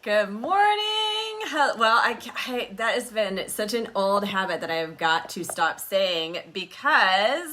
Good morning. Well, that has been such an old habit that I've got to stop saying because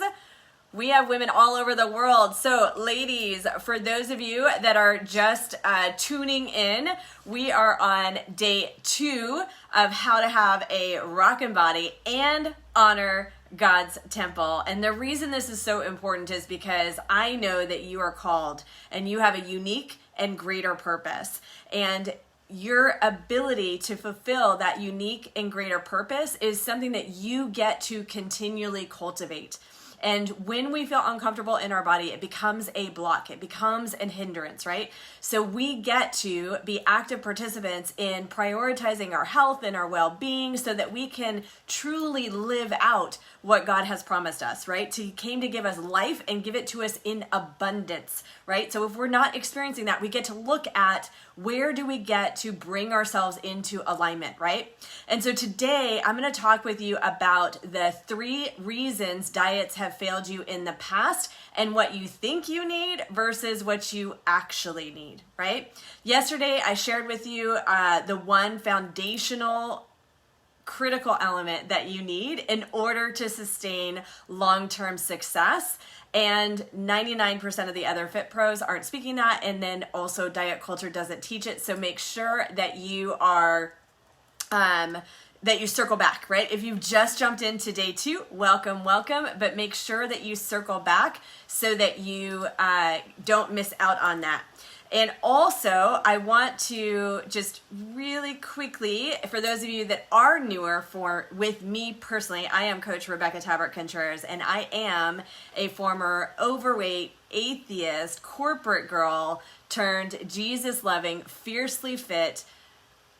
we have women all over the world. So ladies, for those of you that are just tuning in, we are on day 2 of how to have a rockin' body and honor God's temple. And the reason this is so important is because I know that you are called and you have a unique and greater purpose. And your ability to fulfill that unique and greater purpose is something that you get to continually cultivate. And when we feel uncomfortable in our body, it becomes a block. It becomes a hindrance, right? So we get to be active participants in prioritizing our health and our well-being so that we can truly live out what God has promised us, right? He came to give us life and give it to us in abundance, right? So if we're not experiencing that, we get to look at where do we get to bring ourselves into alignment, right? And so today I'm going to talk with you about the 3 reasons diets have failed you in the past and what you think you need versus what you actually need, right? Yesterday I shared with you the one foundational critical element that you need in order to sustain long-term success. And 99% of the other fit pros aren't speaking that. And then also diet culture doesn't teach it. So make sure that you are, that you circle back, right? If you've just jumped into day 2, welcome. But make sure that you circle back so that you don't miss out on that. And also, I want to just really quickly, for those of you that are newer with me personally, I am Coach Rebecca Tabert-Contreras, and I am a former overweight, atheist, corporate girl turned Jesus-loving, fiercely fit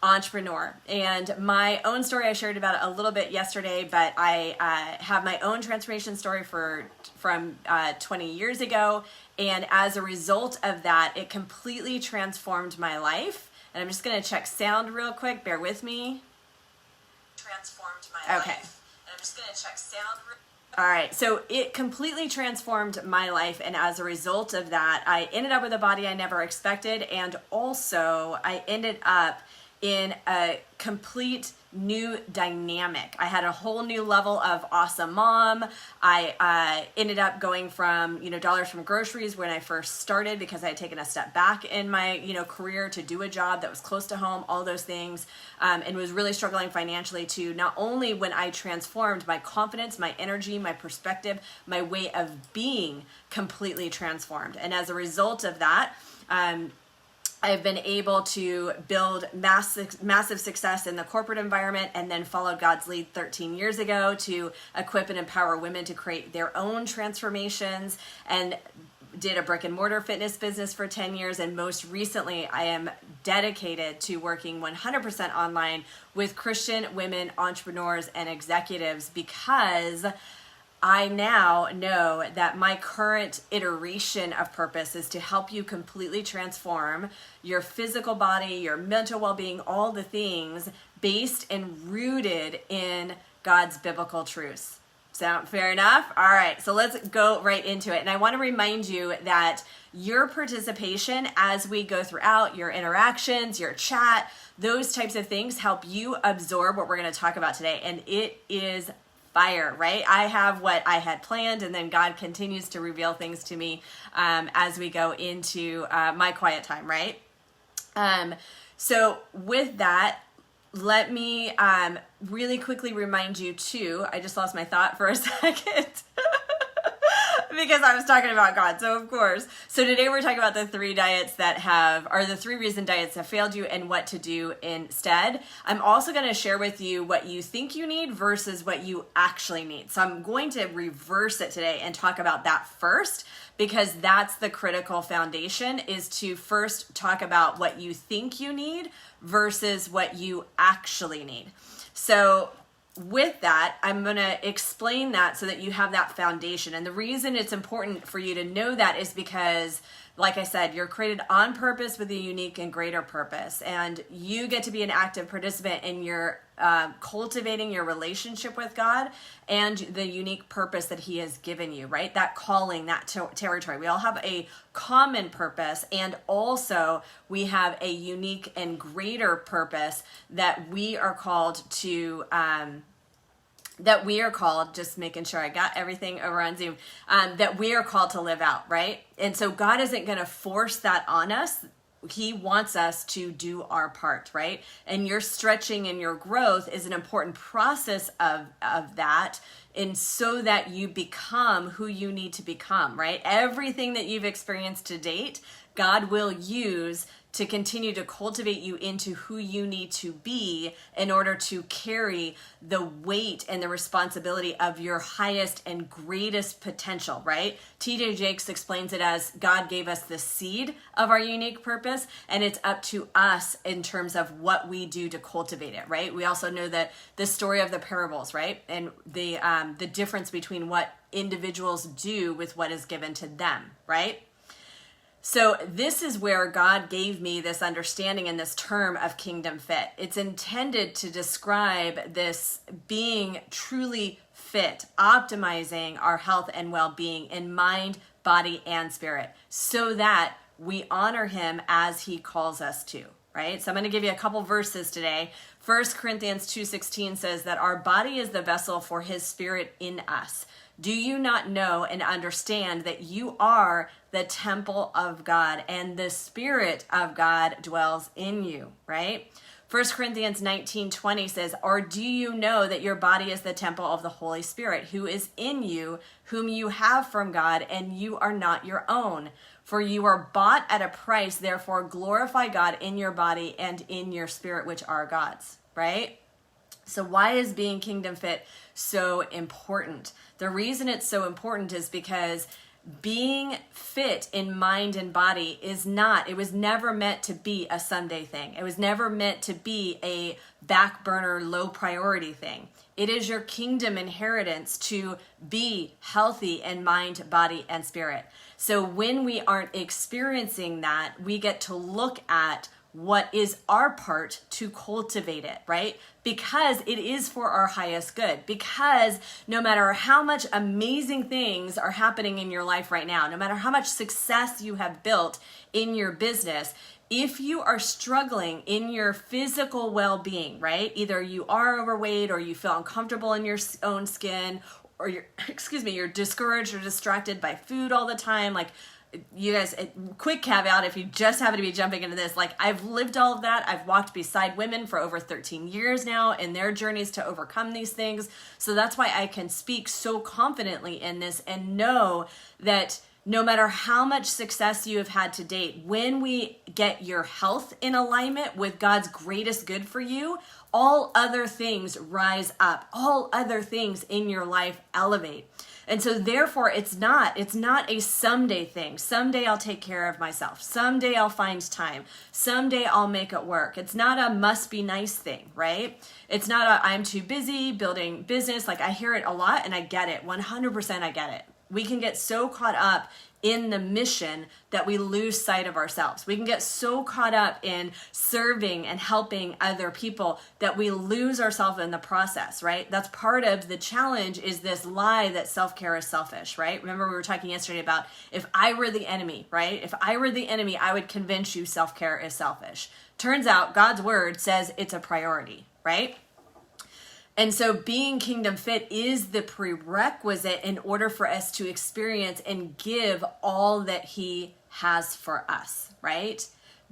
entrepreneur. And my own story, I shared about it a little bit yesterday, but I have my own transformation story from 20 years ago. And as a result of that, it completely transformed my life. And I'm just going to check sound real quick. Bear with me. Transformed my life. And I'm just going to check sound real quick. All right. So it completely transformed my life. And as a result of that, I ended up with a body I never expected. And also I ended up in a complete new dynamic. I had a whole new level of awesome mom. I ended up going from, dollars from groceries when I first started because I had taken a step back in my, career to do a job that was close to home, all those things, and was really struggling financially to not only when I transformed my confidence, my energy, my perspective, my way of being completely transformed. And as a result of that, I've been able to build massive success in the corporate environment and then followed God's lead 13 years ago to equip and empower women to create their own transformations, and did a brick and mortar fitness business for 10 years. And most recently, I am dedicated to working 100% online with Christian women entrepreneurs and executives because I now know that my current iteration of purpose is to help you completely transform your physical body, your mental well-being, all the things based and rooted in God's biblical truths. Sound fair enough? All right, so let's go right into it. And I want to remind you that your participation as we go throughout, your interactions, your chat, those types of things help you absorb what we're going to talk about today. And it is fire, right? I have what I had planned, and then God continues to reveal things to me as we go into my quiet time, right? So with that, let me really quickly remind you too, I just lost my thought for a second. Because I was talking about God, so of course. So today we're talking about the 3 diets the 3 reason diets have failed you and what to do instead. I'm also going to share with you what you think you need versus what you actually need. So I'm going to reverse it today and talk about that first, because that's the critical foundation, is to first talk about what you think you need versus what you actually need. So with that, I'm going to explain that so that you have that foundation. And the reason it's important for you to know that is because like I said, you're created on purpose with a unique and greater purpose. And you get to be an active participant in your cultivating your relationship with God and the unique purpose that he has given you, right? That calling, that territory. We all have a common purpose, and also we have a unique and greater purpose that we are called to just making sure I got everything over on Zoom, that we are called to live out, right? And so God isn't going to force that on us. He wants us to do our part, right? And your stretching and your growth is an important process of that, and so that you become who you need to become, right? Everything that you've experienced to date, God will use to continue to cultivate you into who you need to be in order to carry the weight and the responsibility of your highest and greatest potential, right? TJ Jakes explains it as God gave us the seed of our unique purpose, and it's up to us in terms of what we do to cultivate it, right? We also know that the story of the parables, right? And the difference between what individuals do with what is given to them, right? So this is where God gave me this understanding and this term of kingdom fit. It's intended to describe this being truly fit, optimizing our health and well-being in mind, body, and spirit, so that we honor him as he calls us to, right? So I'm going to give you a couple verses today. 1 Corinthians 2:16 says that our body is the vessel for his spirit in us. Do you not know and understand that you are the temple of God and the Spirit of God dwells in you, right? 1 Corinthians 19:20 says, or do you know that your body is the temple of the Holy Spirit who is in you, whom you have from God, and you are not your own? For you are bought at a price, therefore glorify God in your body and in your spirit, which are God's, right? So why is being kingdom fit so important? The reason it's so important is because being fit in mind and body it was never meant to be a Sunday thing. It was never meant to be a back burner, low priority thing. It is your kingdom inheritance to be healthy in mind, body, and spirit. So when we aren't experiencing that, we get to look at what is our part to cultivate it, right? Because it is for our highest good. Because no matter how much amazing things are happening in your life right now, no matter how much success you have built in your business, if you are struggling in your physical well-being, right? Either you are overweight or you feel uncomfortable in your own skin, or you're discouraged or distracted by food all the time, like, you guys, quick caveat, if you just happen to be jumping into this, like, I've lived all of that. I've walked beside women for over 13 years now in their journeys to overcome these things. So that's why I can speak so confidently in this and know that no matter how much success you have had to date, when we get your health in alignment with God's greatest good for you, all other things rise up. All other things in your life elevate. And so therefore it's not a someday thing. Someday I'll take care of myself. Someday I'll find time. Someday I'll make it work. It's not a must be nice thing, right? It's not a I'm too busy building business. Like, I hear it a lot and I get it. 100% I get it. We can get so caught up in the mission that we lose sight of ourselves. We can get so caught up in serving and helping other people that we lose ourselves in the process, right? That's part of the challenge, is this lie that self-care is selfish, right? Remember we were talking yesterday about if I were the enemy, right? If I were the enemy, I would convince you self-care is selfish. Turns out God's word says it's a priority, right? And so being kingdom fit is the prerequisite in order for us to experience and give all that he has for us, right?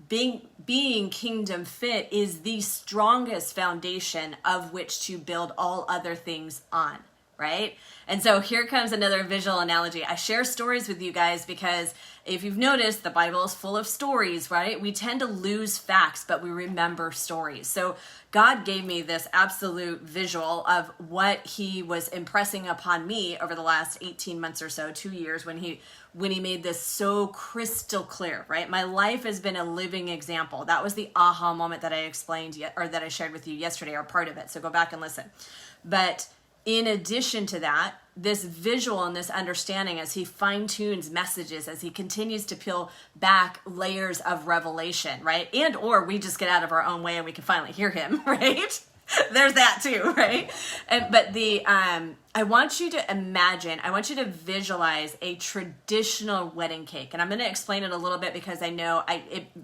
Being kingdom fit is the strongest foundation of which to build all other things on, right? And so here comes another visual analogy. I share stories with you guys because if you've noticed, the Bible is full of stories, right? We tend to lose facts, but we remember stories. So God gave me this absolute visual of what he was impressing upon me over the last 18 months or so, 2 years, when he made this so crystal clear, right? My life has been a living example. That was the aha moment that I explained, or that I shared with you yesterday, or part of it. So go back and listen. But in addition to that, this visual and this understanding as he fine-tunes messages, as he continues to peel back layers of revelation, right? And or we just get out of our own way and we can finally hear him, right? There's that too, right? But I want you to imagine, I want you to visualize a traditional wedding cake. And I'm going to explain it a little bit because I know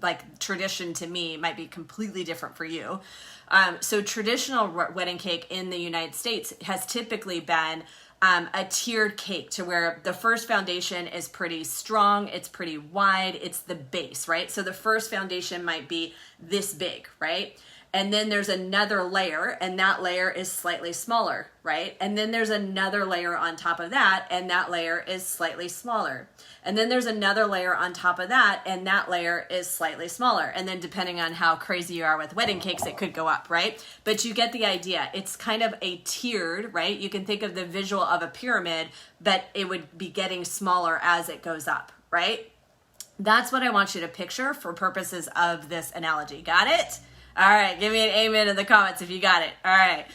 like tradition to me might be completely different for you. So traditional wedding cake in the United States has typically been a tiered cake to where the first foundation is pretty strong, it's pretty wide, it's the base, right? So the first foundation might be this big, right? And then there's another layer, and that layer is slightly smaller, right? And then there's another layer on top of that, and that layer is slightly smaller. And then there's another layer on top of that, and that layer is slightly smaller. And then depending on how crazy you are with wedding cakes, it could go up, right? But you get the idea. It's kind of a tiered, right? You can think of the visual of a pyramid, but it would be getting smaller as it goes up, right? That's what I want you to picture for purposes of this analogy. Got it? All right, give me an amen in the comments if you got it. All right.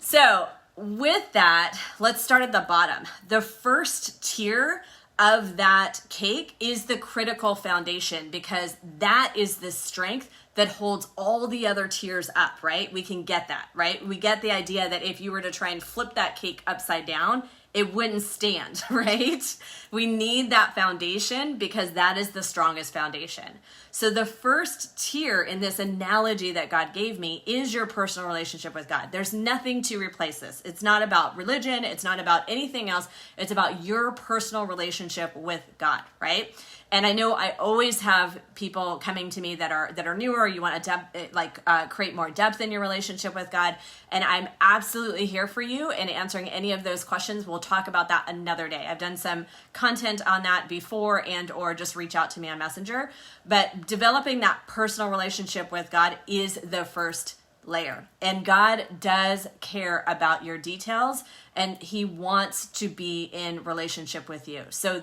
So with that, let's start at the bottom. The first tier of that cake is the critical foundation because that is the strength that holds all the other tiers up, right? We can get that, right? We get the idea that if you were to try and flip that cake upside down, it wouldn't stand, right? We need that foundation because that is the strongest foundation. So the first tier in this analogy that God gave me is your personal relationship with God. There's nothing to replace this. It's not about religion. It's not about anything else. It's about your personal relationship with God, right? And I know I always have people coming to me that are newer. You want to create more depth in your relationship with God, and I'm absolutely here for you in answering any of those questions. We'll talk about that another day. I've done some content on that before, and or just reach out to me on Messenger. But developing that personal relationship with God is the first layer, and God does care about your details, and he wants to be in relationship with you. So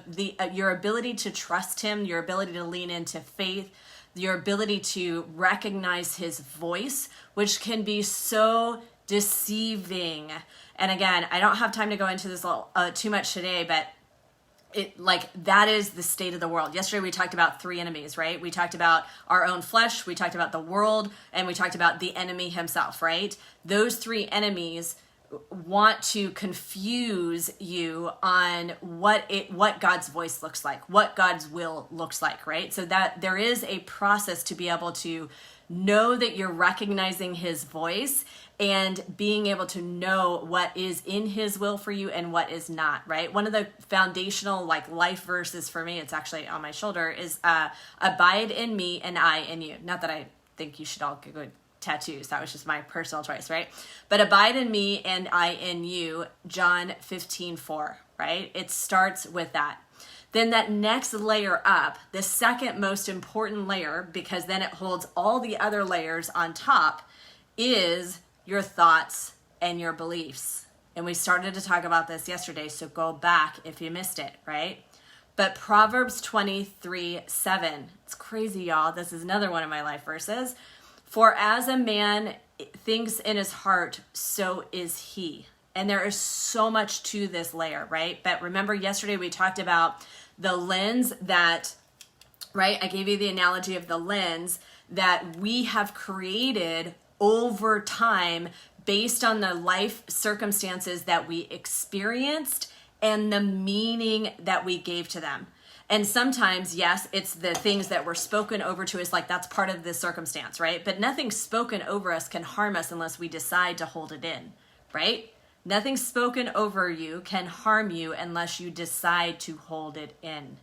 your ability to trust him, your ability to lean into faith, your ability to recognize his voice, which can be so deceiving. And again, I don't have time to go into this too much today, but that is the state of the world. Yesterday we talked about three enemies, right? We talked about our own flesh, we talked about the world, and we talked about the enemy himself, right? Those three enemies want to confuse you on what God's voice looks like, what God's will looks like, right? So that there is a process to be able to know that you're recognizing his voice and being able to know what is in his will for you and what is not, right? One of the foundational life verses for me, it's actually on my shoulder, is abide in me and I in you. Not that I think you should all get good tattoos. That was just my personal choice, right? But abide in me and I in you, John 15:4, right? It starts with that. Then that next layer up, the second most important layer, because then it holds all the other layers on top, is your thoughts and your beliefs. And we started to talk about this yesterday, so go back if you missed it, right? But Proverbs 23:7, it's crazy, y'all. This is another one of my life verses. For as a man thinks in his heart, so is he. And there is so much to this layer, right? But remember yesterday we talked about the lens that, right? I gave you the analogy of the lens that we have created over time based on the life circumstances that we experienced and the meaning that we gave to them. And sometimes, yes, it's the things that were spoken over to us, like that's part of the circumstance, right? But nothing spoken over us can harm us unless we decide to hold it in, right? Nothing spoken over you can harm you unless you decide to hold it in,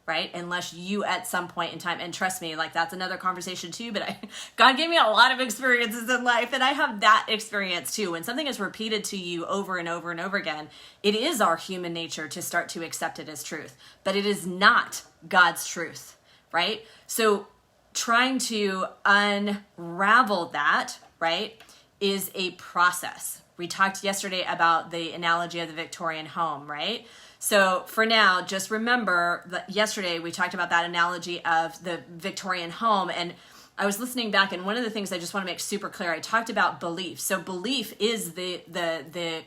right? Unless you at some point in time, and trust me, that's another conversation too, but God gave me a lot of experiences in life, and I have that experience too. When something is repeated to you over and over and over again, it is our human nature to start to accept it as truth, but it is not God's truth, right? So trying to unravel that, right, is a process. We talked yesterday about the analogy of the Victorian home, right? So for now, just remember that yesterday we talked about that analogy of the Victorian home, and I was listening back, and one of the things I just want to make super clear, I talked about belief. So belief is the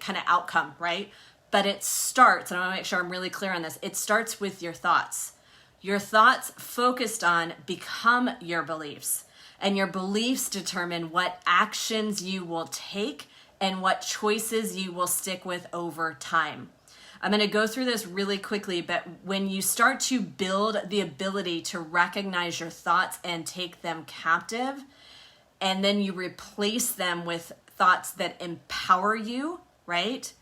kind of outcome, right? But it starts, and I want to make sure I'm really clear on this, it starts with your thoughts. Your thoughts focused on become your beliefs, and your beliefs determine what actions you will take and what choices you will stick with over time. I'm going to go through this really quickly, but when you start to build the ability to recognize your thoughts and take them captive, and then you replace them with thoughts that empower you, right?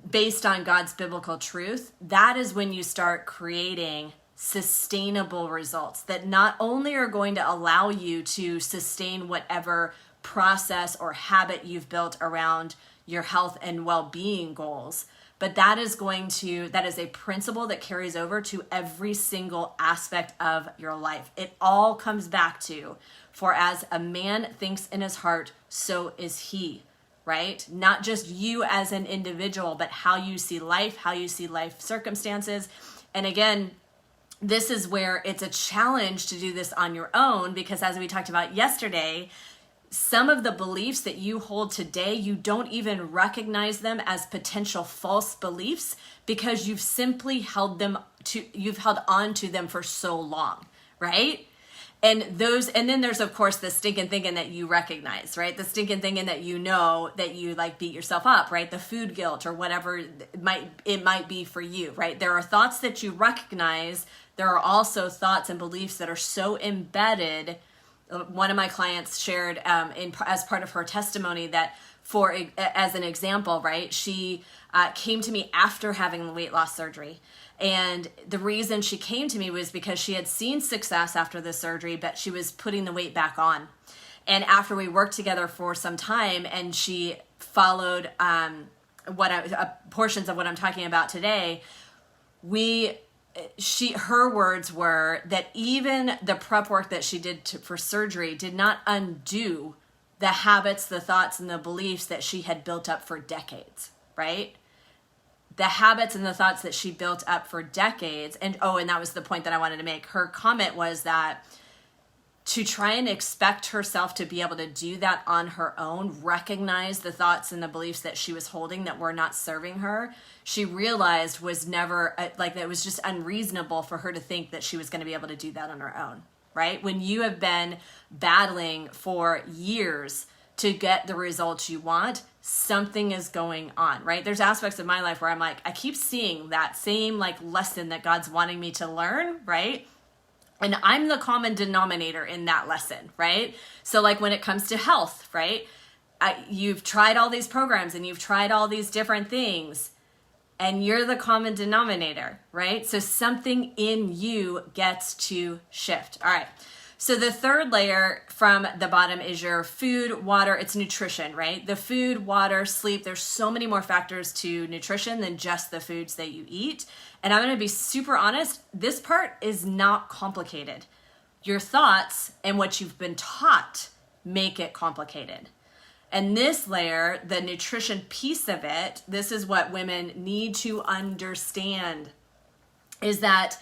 Based on God's biblical truth, that is when you start creating sustainable results that not only are going to allow you to sustain whatever process or habit you've built around your health and well-being goals, but that is a principle that carries over to every single aspect of your life. It all comes back to, for as a man thinks in his heart, so is he, right? Not just you as an individual, but how you see life, how you see life circumstances. And again, this is where it's a challenge to do this on your own, because as we talked about yesterday, some of the beliefs that you hold today, you don't even recognize them as potential false beliefs because you've simply held on to them for so long, right? And then there's of course the stinking thinking that you recognize, right? The stinking thinking that you know that you like beat yourself up, right? The food guilt or whatever it might be for you, right? There are thoughts that you recognize. There are also thoughts and beliefs that are so embedded. One of my clients shared as part of her testimony that as an example, right, she came to me after having the weight loss surgery. And the reason she came to me was because she had seen success after the surgery, but she was putting the weight back on. And after we worked together for some time and she followed portions of what I'm talking about today, her words were that even the prep work that she did for surgery did not undo the habits, the thoughts, and the beliefs that she had built up for decades, right? The habits and the thoughts that she built up for decades. And that was the point that I wanted to make. Her comment was that to try and expect herself to be able to do that on her own, recognize the thoughts and the beliefs that she was holding that were not serving her, she realized was never, it was just unreasonable for her to think that she was going to be able to do that on her own, right? When you have been battling for years to get the results you want, something is going on, right? There's aspects of my life where I'm like, I keep seeing that same lesson that God's wanting me to learn, right? And I'm the common denominator in that lesson, right? So when it comes to health, right? You've tried all these programs and you've tried all these different things and you're the common denominator, right? So something in you gets to shift. All right. So the third layer from the bottom is your food, water, it's nutrition, right? The food, water, sleep, there's so many more factors to nutrition than just the foods that you eat. And I'm going to be super honest, this part is not complicated. Your thoughts and what you've been taught make it complicated. And this layer, the nutrition piece of it, this is what women need to understand, is that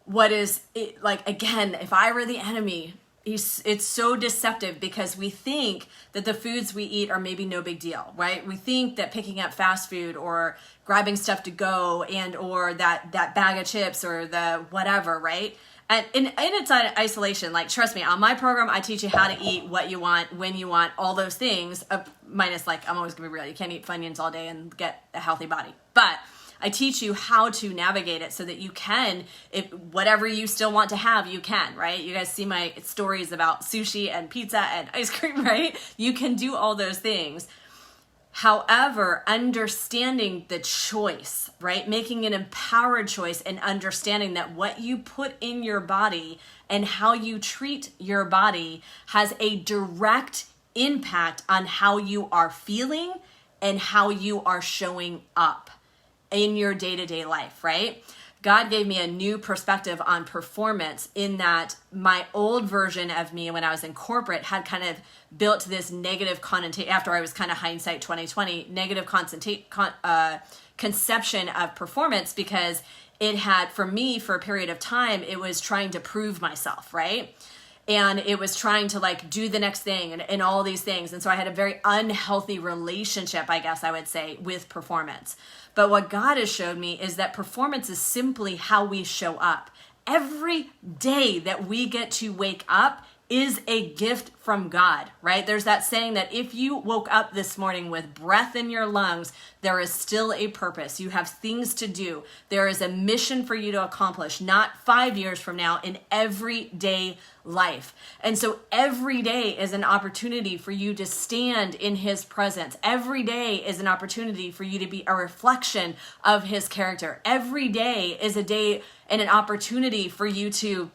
again, if I were the enemy, it's so deceptive because we think that the foods we eat are maybe no big deal, right? We think that picking up fast food or grabbing stuff to go or that bag of chips or the whatever, right? And it's an isolation. Trust me, on my program, I teach you how to eat what you want, when you want, all those things, minus I'm always gonna be real. You can't eat Funyuns all day and get a healthy body. But I teach you how to navigate it so that you can, if whatever you still want to have, you can, right? You guys see my stories about sushi and pizza and ice cream, right? You can do all those things. However, understanding the choice, right? Making an empowered choice and understanding that what you put in your body and how you treat your body has a direct impact on how you are feeling and how you are showing up in your day-to-day life, right? God gave me a new perspective on performance in that my old version of me when I was in corporate had kind of built this negative connotation, after I was kind of hindsight 2020, negative conception of performance because it had, for me, for a period of time, it was trying to prove myself, right? and it was trying to like do the next thing and all these things. And so I had a very unhealthy relationship, I guess I would say, with performance. But what God has showed me is that performance is simply how we show up. Every day that we get to wake up is a gift from God, right? There's that saying that if you woke up this morning with breath in your lungs, there is still a purpose. You have things to do. There is a mission for you to accomplish, not 5 years from now, in everyday life. And so every day is an opportunity for you to stand in his presence. Every day is an opportunity for you to be a reflection of his character. Every day is a day and an opportunity for you to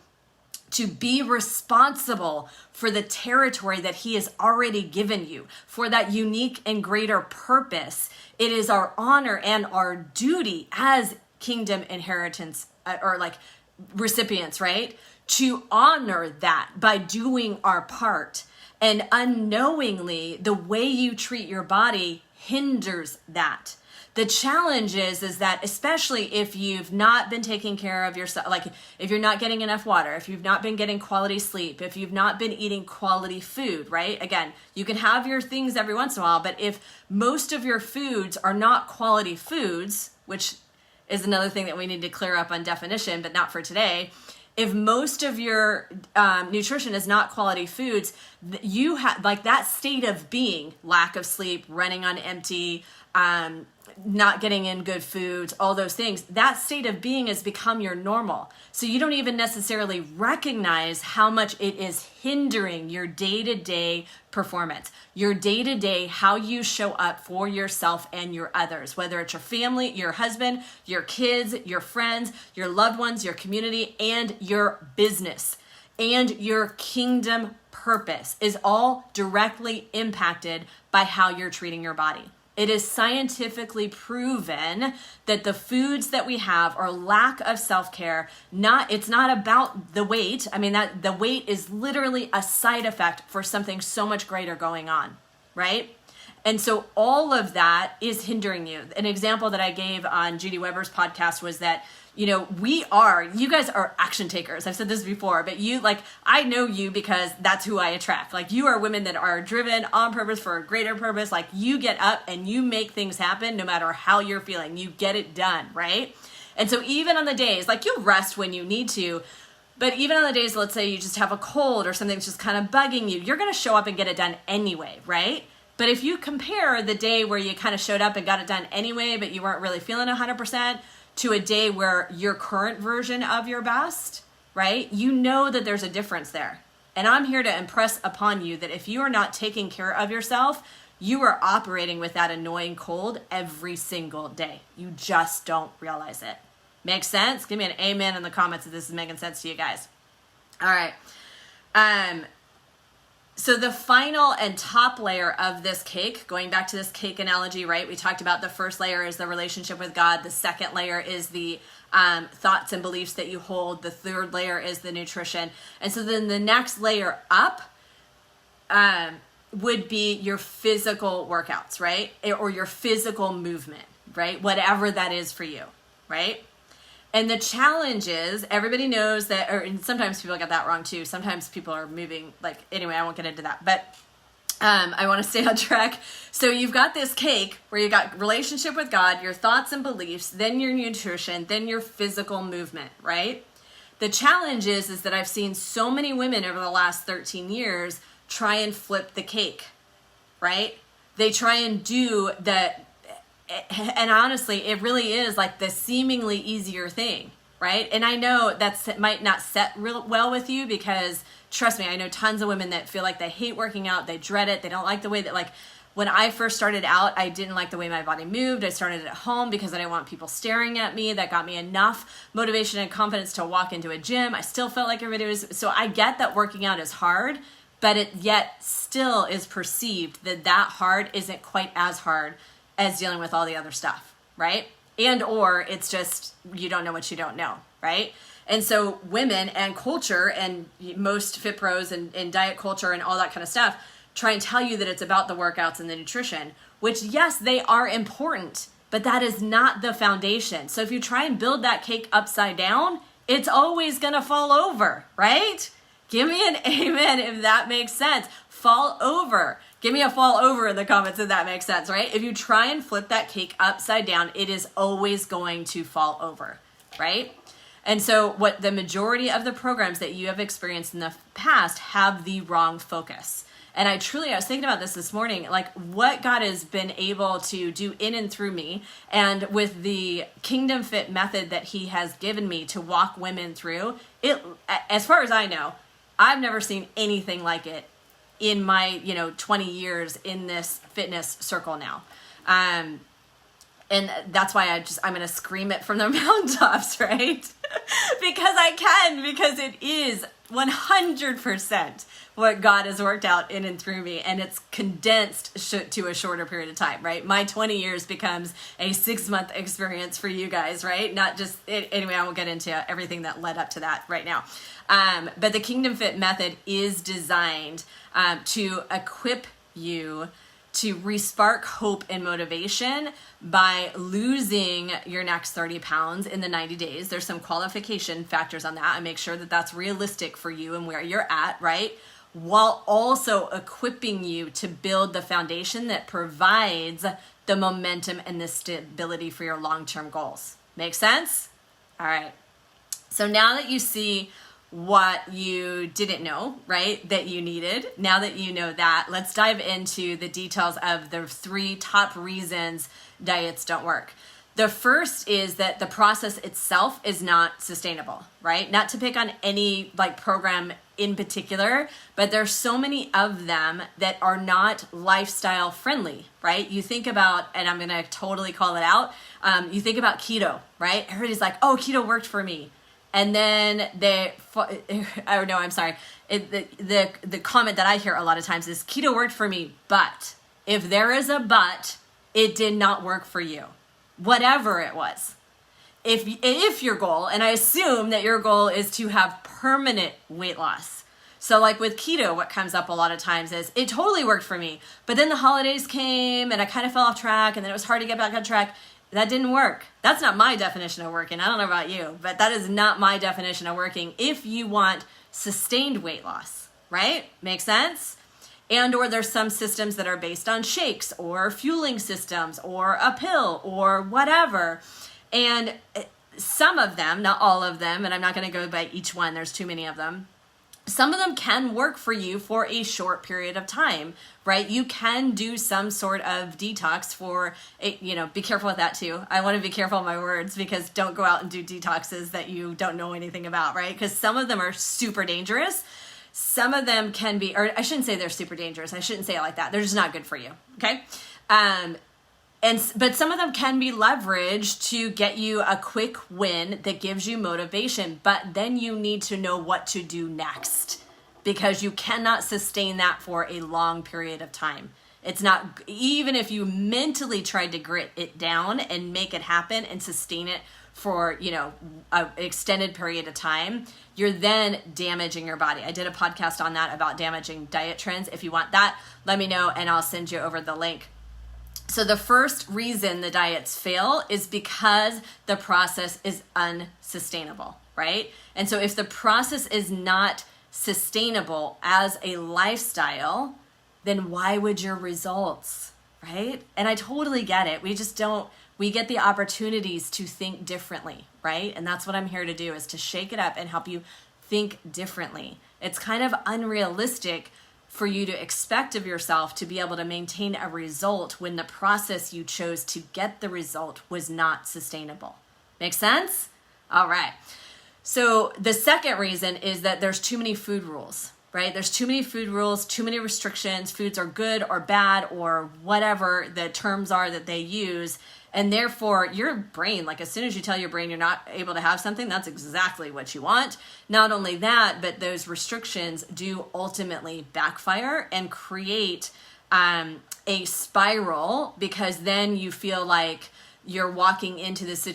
be responsible for the territory that he has already given you, for that unique and greater purpose. It is our honor and our duty as kingdom inheritance or like recipients, right? To honor that by doing our part. And unknowingly, the way you treat your body hinders that. The challenge is that, especially if you've not been taking care of yourself, like if you're not getting enough water, if you've not been getting quality sleep, if you've not been eating quality food, right? Again, you can have your things every once in a while, but if most of your foods are not quality foods, which is another thing that we need to clear up on definition, but not for today. If most of your nutrition is not quality foods, you have like that state of being, lack of sleep, running on empty, not getting in good foods, all those things, that state of being has become your normal. So you don't even necessarily recognize how much it is hindering your day-to-day performance, your day-to-day, how you show up for yourself and your others, whether it's your family, your husband, your kids, your friends, your loved ones, your community, and your business. And your kingdom purpose is all directly impacted by how you're treating your body. It is scientifically proven that the foods that we have or lack of self-care, it's not about the weight. I mean, that the weight is literally a side effect for something so much greater going on, right? And so all of that is hindering you. An example that I gave on Judy Weber's podcast was that, you guys are action takers. I've said this before, but I know you because that's who I attract. Like, you are women that are driven on purpose for a greater purpose. Like, you get up and you make things happen no matter how you're feeling. You get it done, right? And so even on the days, like, you'll rest when you need to, but even on the days, let's say you just have a cold or something's just kind of bugging you, you're going to show up and get it done anyway, right? But if you compare the day where you kind of showed up and got it done anyway, but you weren't really feeling 100%, to a day where your current version of your best, right? You know that there's a difference there. And I'm here to impress upon you that if you are not taking care of yourself, you are operating with that annoying cold every single day. You just don't realize it. Makes sense? Give me an amen in the comments if this is making sense to you guys. All right. So the final and top layer of this cake, going back to this cake analogy, right? We talked about the first layer is the relationship with God. The second layer is the thoughts and beliefs that you hold. The third layer is the nutrition. And so then the next layer up would be your physical workouts, right? Or your physical movement, right? Whatever that is for you, right? And the challenge is, everybody knows that, and sometimes people get that wrong too. Sometimes people are moving, anyway, I won't get into that. But I want to stay on track. So you've got this cake where you got relationship with God, your thoughts and beliefs, then your nutrition, then your physical movement, right? The challenge is that I've seen so many women over the last 13 years try and flip the cake, right? They try and do that. And honestly, it really is like the seemingly easier thing, right? And I know that might not set real well with you because, trust me, I know tons of women that feel like they hate working out, they dread it, they don't like the way that, when I first started out, I didn't like the way my body moved. I started at home because I didn't want people staring at me. That got me enough motivation and confidence to walk into a gym. I still felt like everybody was, so I get that working out is hard, but it yet still is perceived that hard isn't quite as hard as dealing with all the other stuff, right? And or it's just, you don't know what you don't know, right? And so women and culture and most fit pros and diet culture and all that kind of stuff try and tell you that it's about the workouts and the nutrition, which yes, they are important, but that is not the foundation. So if you try and build that cake upside down, it's always gonna fall over, right? Give me an amen if that makes sense. Fall over. Give me a fall over in the comments if that makes sense, right? If you try and flip that cake upside down, it is always going to fall over, right? And so what the majority of the programs that you have experienced in the past have the wrong focus. And I was thinking about this morning, like what God has been able to do in and through me, and with the Kingdom Fit method that he has given me to walk women through it, as far as I know, I've never seen anything like it in my, 20 years in this fitness circle now. And that's why I'm going to scream it from the mountaintops, right? because it is 100% what God has worked out in and through me, and it's condensed to a shorter period of time, right? My 20 years becomes a 6-month experience for you guys, right? Not just, anyway, I won't get into everything that led up to that right now. But the Kingdom Fit method is designed to equip you to re-spark hope and motivation by losing your next 30 pounds in the 90 days. There's some qualification factors on that, and make sure that that's realistic for you and where you're at, right? While also equipping you to build the foundation that provides the momentum and the stability for your long-term goals. Make sense? All right. So now that you see what you didn't know, right, that you needed, now that you know that, let's dive into the details of the 3 top reasons diets don't work. The first is that the process itself is not sustainable, right? Not to pick on any program in particular, but there's so many of them that are not lifestyle friendly, right? You think about, and I'm going to totally call it out, you think about keto, right? Everybody's like, oh, keto worked for me. And then the comment that I hear a lot of times is keto worked for me, but if there is a but, it did not work for you, whatever it was. If your goal, and I assume that your goal is to have permanent weight loss. So like with keto, what comes up a lot of times is it totally worked for me, but then the holidays came and I kind of fell off track, and then it was hard to get back on track. That didn't work. That's not my definition of working. I don't know about you, but that is not my definition of working if you want sustained weight loss, right? Make sense? And or there's some systems that are based on shakes or fueling systems or a pill or whatever. And some of them, not all of them, and I'm not going to go by each one, there's too many of them. Some of them can work for you for a short period of time, right? You can do some sort of detox for, be careful with that too. I want to be careful with my words, because don't go out and do detoxes that you don't know anything about, right? Because some of them are super dangerous. Some of them can be, or I shouldn't say they're super dangerous. I shouldn't say it like that. They're just not good for you, okay? But some of them can be leveraged to get you a quick win that gives you motivation, but then you need to know what to do next, because you cannot sustain that for a long period of time. It's not, even if you mentally tried to grit it down and make it happen and sustain it for, an extended period of time, you're then damaging your body. I did a podcast on that about damaging diet trends. If you want that, let me know and I'll send you over the link. So the first reason the diets fail is because the process is unsustainable, right? And so if the process is not sustainable as a lifestyle, then why would your results, right? And I totally get it. We get the opportunities to think differently, right? And that's what I'm here to do, is to shake it up and help you think differently. It's kind of unrealistic for you to expect of yourself to be able to maintain a result when the process you chose to get the result was not sustainable. Make sense? All right. So the second reason is that there's too many food rules, right? There's too many food rules, too many restrictions. Foods are good or bad or whatever the terms are that they use. And therefore, your brain, as soon as you tell your brain you're not able to have something, that's exactly what you want. Not only that, but those restrictions do ultimately backfire and create a spiral, because then you feel like you're walking into this,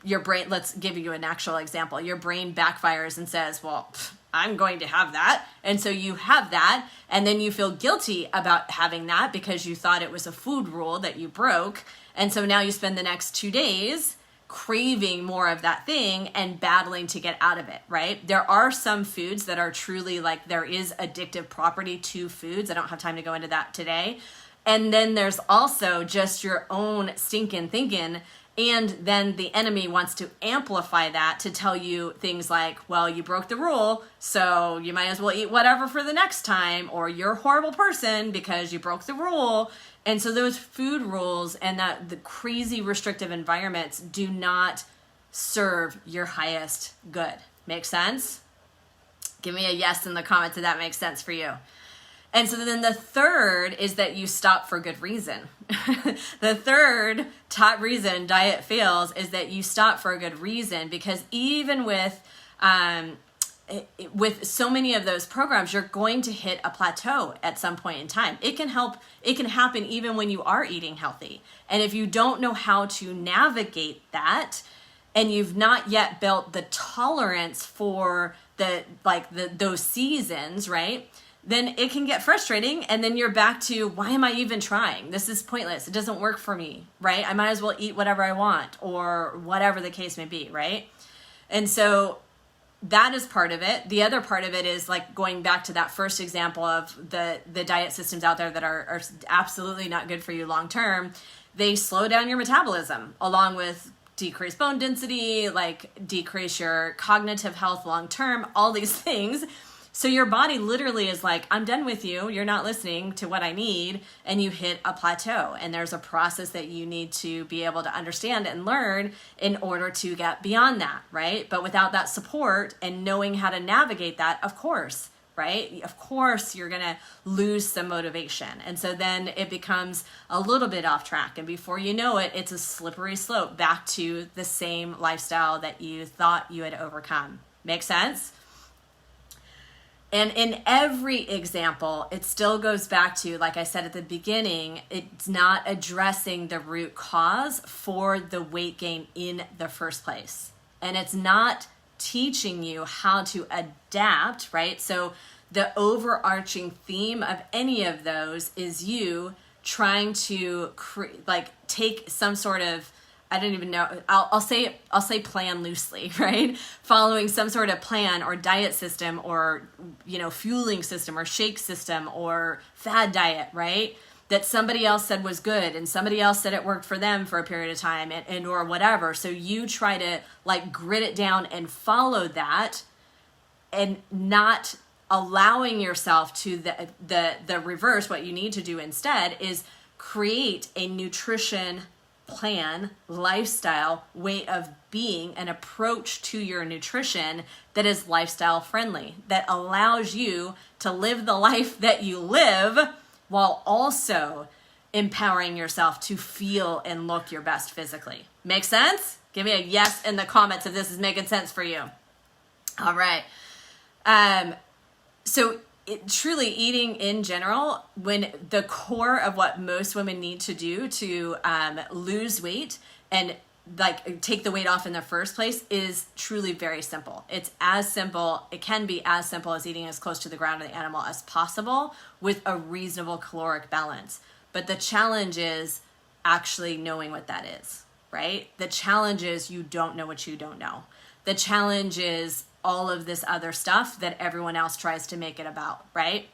your brain, let's give you an actual example. Your brain backfires and says, well, I'm going to have that. And so you have that, and then you feel guilty about having that because you thought it was a food rule that you broke. And so now you spend the next 2 days craving more of that thing and battling to get out of it, right? There are some foods that are truly like, there is addictive property to foods. I don't have time to go into that today. And then there's also just your own stinking thinking. And then the enemy wants to amplify that to tell you things like, well, you broke the rule, so you might as well eat whatever for the next time, or you're a horrible person because you broke the rule. And so those food rules and that the crazy restrictive environments do not serve your highest good. Make sense? Give me a yes in the comments if that makes sense for you. And so then the third is that you stop for good reason. The third top reason diet fails is that you stop for a good reason, because even with so many of those programs, you're going to hit a plateau at some point in time. It can happen even when you are eating healthy. And if you don't know how to navigate that, and you've not yet built the tolerance for those seasons, right? Then it can get frustrating, and then you're back to, why am I even trying? This is pointless. It doesn't work for me, right? I might as well eat whatever I want, or whatever the case may be, right? And so that is part of it. The other part of it is like going back to that first example of the diet systems out there that are absolutely not good for you long term. They slow down your metabolism, along with decrease bone density, like decrease your cognitive health long term, all these things. So your body literally is like, I'm done with you. You're not listening to what I need. And you hit a plateau. And there's a process that you need to be able to understand and learn in order to get beyond that, right? But without that support and knowing how to navigate that, of course, right? Of course, you're going to lose some motivation. And so then it becomes a little bit off track. And before you know it, it's a slippery slope back to the same lifestyle that you thought you had overcome. Make sense? And in every example, it still goes back to, like I said at the beginning, it's not addressing the root cause for the weight gain in the first place. And it's not teaching you how to adapt, right? So the overarching theme of any of those is you trying to take some sort of, I don't even know, I'll say plan loosely, right? Following some sort of plan or diet system, or, fueling system or shake system or fad diet, right? That somebody else said was good, and somebody else said it worked for them for a period of time, and or whatever. So you try to grit it down and follow that, and not allowing yourself to the reverse. What you need to do instead is create a nutrition plan, lifestyle, way of being, an approach to your nutrition that is lifestyle friendly, that allows you to live the life that you live while also empowering yourself to feel and look your best physically. Make sense? Give me a yes in the comments if this is making sense for you. All right. So truly eating in general, when the core of what most women need to do to lose weight and take the weight off in the first place is truly very simple. It's as simple, it can be as simple as eating as close to the ground of the animal as possible with a reasonable caloric balance. But the challenge is actually knowing what that is, right? The challenge is you don't know what you don't know. The challenge is all of this other stuff that everyone else tries to make it about, right?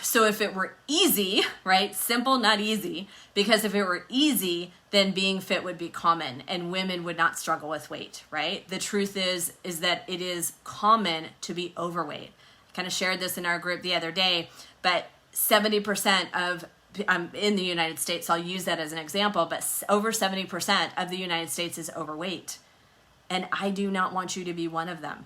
So if it were easy, right? Simple, not easy, because if it were easy, then being fit would be common and women would not struggle with weight, right? The truth is that it is common to be overweight. I kind of shared this in our group the other day, but 70% of in the United States, I'll use that as an example, but over 70% of the United States is overweight. And I do not want you to be one of them.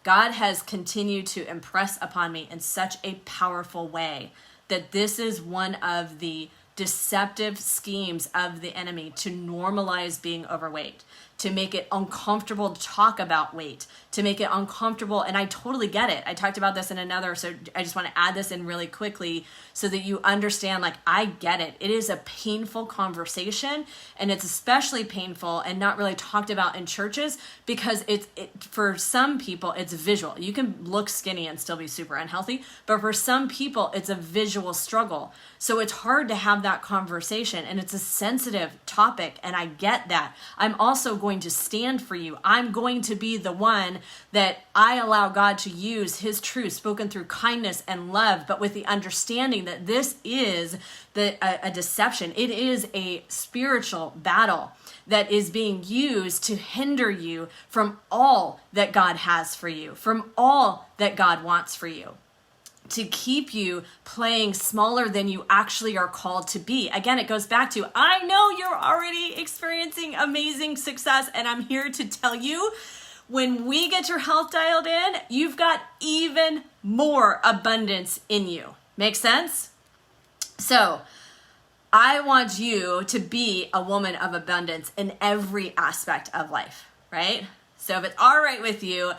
God has continued to impress upon me in such a powerful way that this is one of the deceptive schemes of the enemy to normalize being overweight, to make it uncomfortable to talk about weight, to make it uncomfortable. And I totally get it. I talked about this in another, so I just want to add this in really quickly so that you understand, like, I get it. It is a painful conversation, and it's especially painful and not really talked about in churches because for some people, it's visual. You can look skinny and still be super unhealthy, but for some people, it's a visual struggle. So it's hard to have that conversation, and it's a sensitive topic, and I get that. I'm also going to stand for you. I'm going to be the one that I allow God to use his truth spoken through kindness and love, but with the understanding that this is a deception. It is a spiritual battle that is being used to hinder you from all that God has for you, from all that God wants for you, to keep you playing smaller than you actually are called to be. Again, it goes back to, I know you're already experiencing amazing success, and I'm here to tell you, when we get your health dialed in, you've got even more abundance in you. Make sense? So I want you to be a woman of abundance in every aspect of life, right? So if it's all right with you,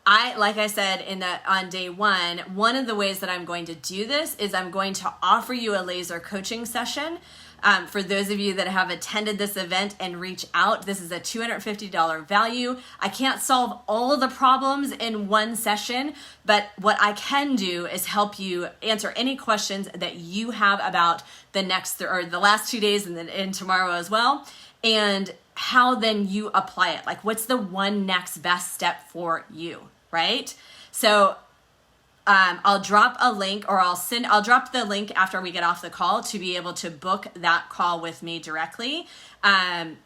like I said on day one of the ways that I'm going to do this is I'm going to offer you a laser coaching session. For those of you that have attended this event and reach out, this is a $250 value. I can't solve all of the problems in one session, but what I can do is help you answer any questions that you have about the last 2 days and tomorrow as well, and how then you apply it. Like, what's the one next best step for you, right? So I'll drop a link, or I'll drop the link after we get off the call to be able to book that call with me directly. And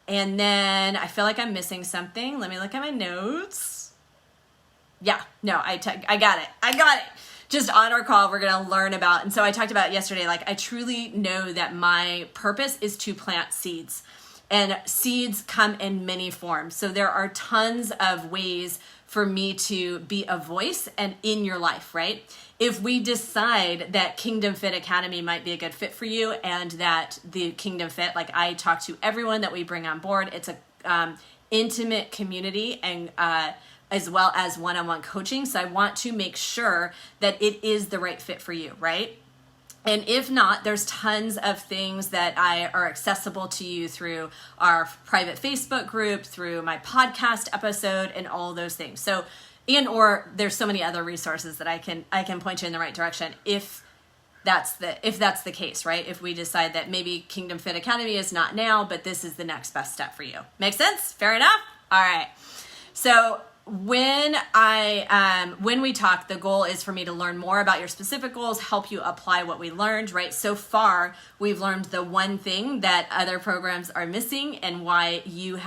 then I feel like I'm missing something. Let me look at my notes. Yeah, no, I got it. Just on our call, we're going to learn about, and so I talked about yesterday, like, I truly know that my purpose is to plant seeds, and seeds come in many forms. So there are tons of ways for me to be a voice and in your life, right? If we decide that Kingdom Fit Academy might be a good fit for you, and that the Kingdom Fit, like, I talk to everyone that we bring on board, it's a intimate community, and as well as one-on-one coaching. So I want to make sure that it is the right fit for you, right? And if not, there's tons of things that are accessible to you through our private Facebook group, through my podcast episode, and all those things. So, or there's so many other resources that I can point you in the right direction if that's the case, right? If we decide that maybe Kingdom Fit Academy is not now, but this is the next best step for you. Make sense? Fair enough? All right. So when we talk, the goal is for me to learn more about your specific goals, help you apply what we learned, right? So far, we've learned the one thing that other programs are missing, and why you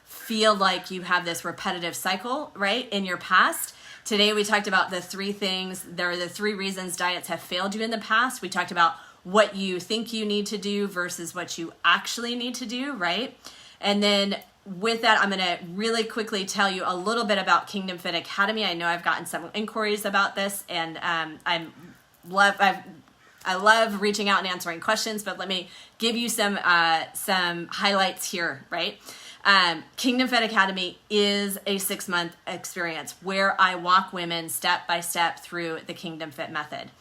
feel like you have this repetitive cycle, right, in your past. Today, we talked about the 3 things. There are the 3 reasons diets have failed you in the past. We talked about what you think you need to do versus what you actually need to do, right? And then with that, I'm going to really quickly tell you a little bit about Kingdom Fit Academy. I know I've gotten some inquiries about this, and I love reaching out and answering questions, but let me give you some highlights here, right? Kingdom Fit Academy is a 6-month experience where I walk women step by step through the Kingdom Fit method.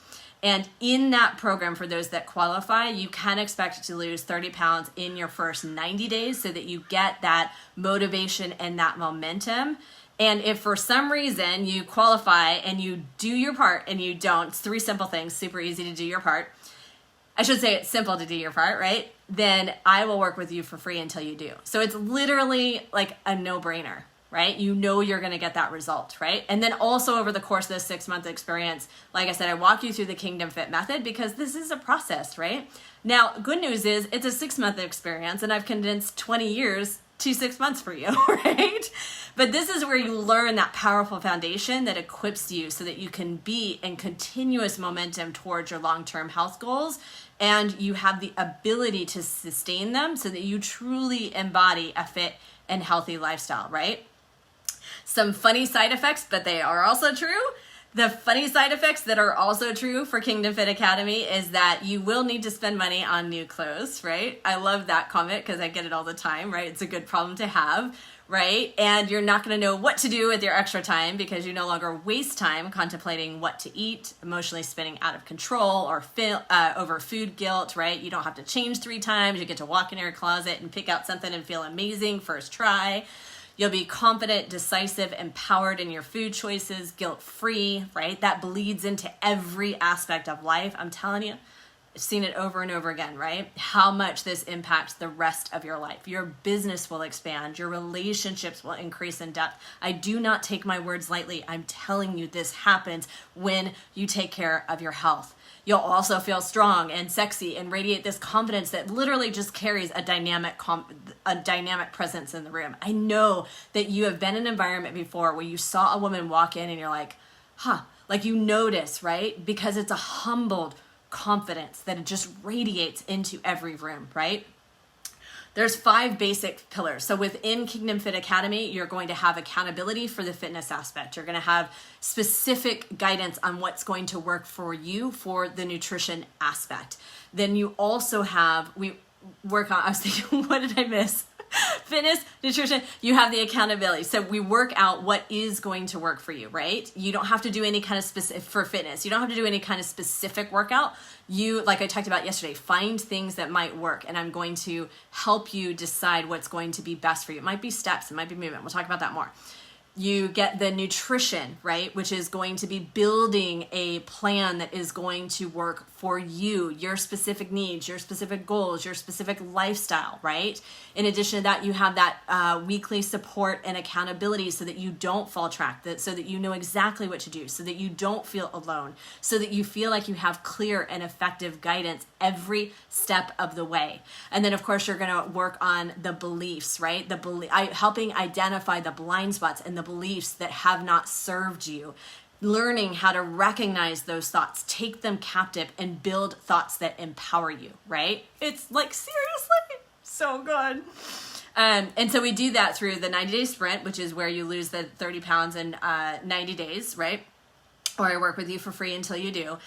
And in that program, for those that qualify, you can expect to lose 30 pounds in your first 90 days so that you get that motivation and that momentum. And if for some reason you qualify and you do your part and you don't, it's 3 simple things, super easy to do your part. I should say it's simple to do your part, right? Then I will work with you for free until you do. So it's literally like a no-brainer, right? You know you're going to get that result, right? And then also over the course of this 6-month experience, like I said, I walk you through the Kingdom Fit method because this is a process, right? Now, good news is it's a 6-month experience, and I've condensed 20 years to 6 months for you, right? But this is where you learn that powerful foundation that equips you so that you can be in continuous momentum towards your long-term health goals, and you have the ability to sustain them so that you truly embody a fit and healthy lifestyle, right? Some funny side effects, but they are also true. The funny side effects that are also true for Kingdom Fit Academy is that you will need to spend money on new clothes, right? I love that comment because I get it all the time, right? It's a good problem to have, right? And you're not going to know what to do with your extra time because you no longer waste time contemplating what to eat, emotionally spinning out of control or over food guilt, right? You don't have to change 3 times. You get to walk in your closet and pick out something and feel amazing first try. You'll be confident, decisive, empowered in your food choices, guilt-free, right? That bleeds into every aspect of life. I'm telling you, I've seen it over and over again, right? How much this impacts the rest of your life. Your business will expand. Your relationships will increase in depth. I do not take my words lightly. I'm telling you, this happens when you take care of your health. You'll also feel strong and sexy and radiate this confidence that literally just carries a dynamic presence in the room. I know that you have been in an environment before where you saw a woman walk in and you're like, like you notice, right? Because it's a humbled confidence that it just radiates into every room, right? There's 5 basic pillars. So within Kingdom Fit Academy, you're going to have accountability for the fitness aspect. You're going to have specific guidance on what's going to work for you for the nutrition aspect. Then you also have, I was thinking, what did I miss? Fitness, nutrition, you have the accountability. So we work out what is going to work for you, right? You don't have to do any kind of specific, for fitness, you don't have to do any kind of specific workout. You, like I talked about yesterday, find things that might work, and I'm going to help you decide what's going to be best for you. It might be steps, it might be movement. We'll talk about that more. You get the nutrition, right? Which is going to be building a plan that is going to work for you, your specific needs, your specific goals, your specific lifestyle, right? In addition to that, you have that weekly support and accountability so that you don't fall track, so that you know exactly what to do, so that you don't feel alone, so that you feel like you have clear and effective guidance every step of the way. And then of course, you're going to work on the beliefs, right? Helping identify the blind spots and the beliefs that have not served you, learning how to recognize those thoughts, take them captive, and build thoughts that empower you, right? It's like, seriously, so good. And so we do that through the 90-day sprint, which is where you lose the 30 pounds in 90 days, right? Or I work with you for free until you do.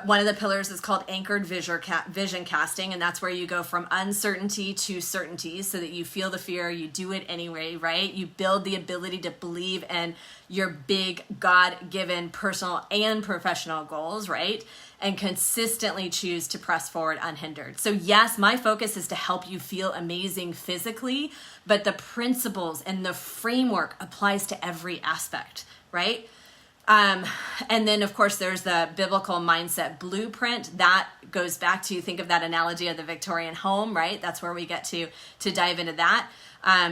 One of the pillars is called anchored vision casting, and that's where you go from uncertainty to certainty so that you feel the fear, you do it anyway, right? You build the ability to believe in your big God-given personal and professional goals, right? And consistently choose to press forward unhindered. So yes, my focus is to help you feel amazing physically, but the principles and the framework applies to every aspect, right? And then of course there's the biblical mindset blueprint that goes back to, think of that analogy of the Victorian home, right? That's where we get to dive into that.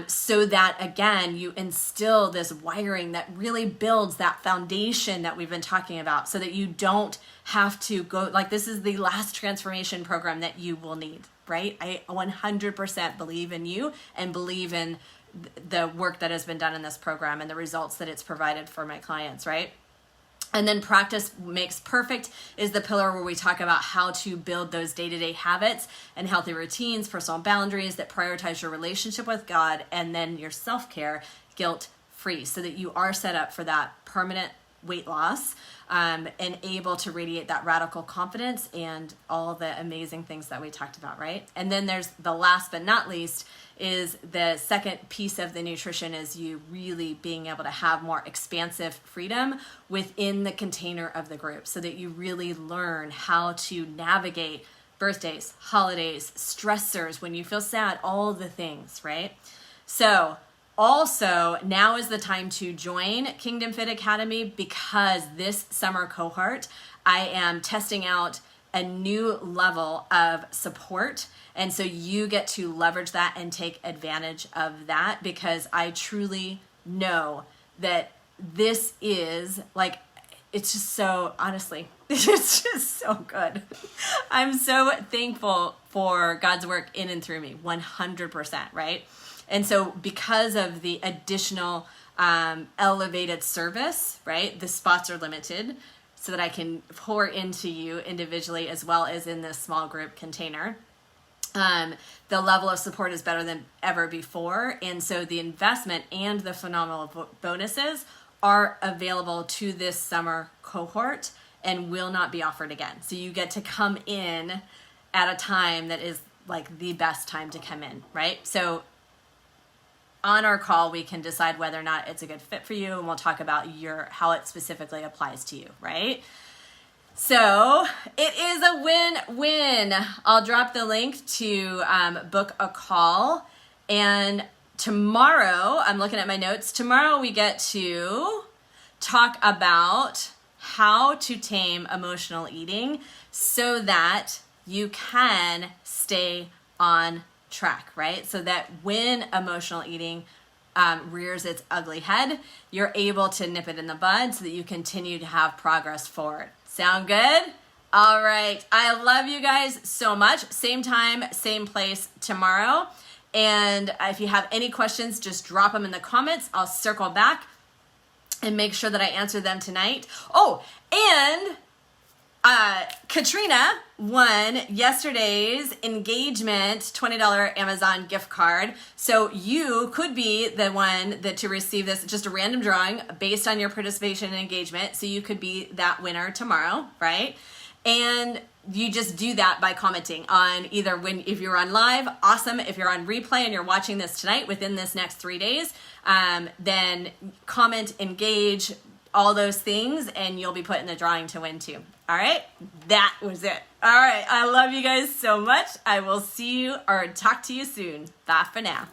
So that again, you instill this wiring that really builds that foundation that we've been talking about so that you don't have to go, like this is the last transformation program that you will need, right? I 100% believe in you and believe in the work that has been done in this program and the results that it's provided for my clients, right? And then practice makes perfect is the pillar where we talk about how to build those day-to-day habits and healthy routines, personal boundaries that prioritize your relationship with God, and then your self-care guilt-free so that you are set up for that permanent weight loss and able to radiate that radical confidence and all the amazing things that we talked about, right? And then there's the last but not least is the second piece of the nutrition is you really being able to have more expansive freedom within the container of the group so that you really learn how to navigate birthdays, holidays, stressors, when you feel sad, all the things, right? So also, now is the time to join Kingdom Fit Academy because this summer cohort, I am testing out a new level of support. And so you get to leverage that and take advantage of that because I truly know that this is like, it's just so, honestly, it's just so good. I'm so thankful for God's work in and through me, 100%, right? And so because of the additional elevated service, right, the spots are limited so that I can pour into you individually as well as in this small group container. The level of support is better than ever before. And so the investment and the phenomenal bonuses are available to this summer cohort and will not be offered again. So you get to come in at a time that is like the best time to come in, right? So on our call, we can decide whether or not it's a good fit for you, and we'll talk about how it specifically applies to you, right? So it is a win-win. I'll drop the link to book a call. And tomorrow, I'm looking at my notes, tomorrow we get to talk about how to tame emotional eating so that you can stay on track, right? So that when emotional eating rears its ugly head, you're able to nip it in the bud so that you continue to have progress forward. Sound good? All right. I love you guys so much. Same time, same place tomorrow. And if you have any questions, just drop them in the comments. I'll circle back and make sure that I answer them tonight. Oh, and Katrina won yesterday's engagement $20 Amazon gift card. So you could be the one to receive this, just a random drawing based on your participation in engagement. So you could be that winner tomorrow, right? And you just do that by commenting on either if you're on live, awesome. If you're on replay and you're watching this tonight within this next 3 days, then comment, engage, all those things, and you'll be put in the drawing to win too. All right, that was it. All right, I love you guys so much. I will see you or talk to you soon. Bye for now.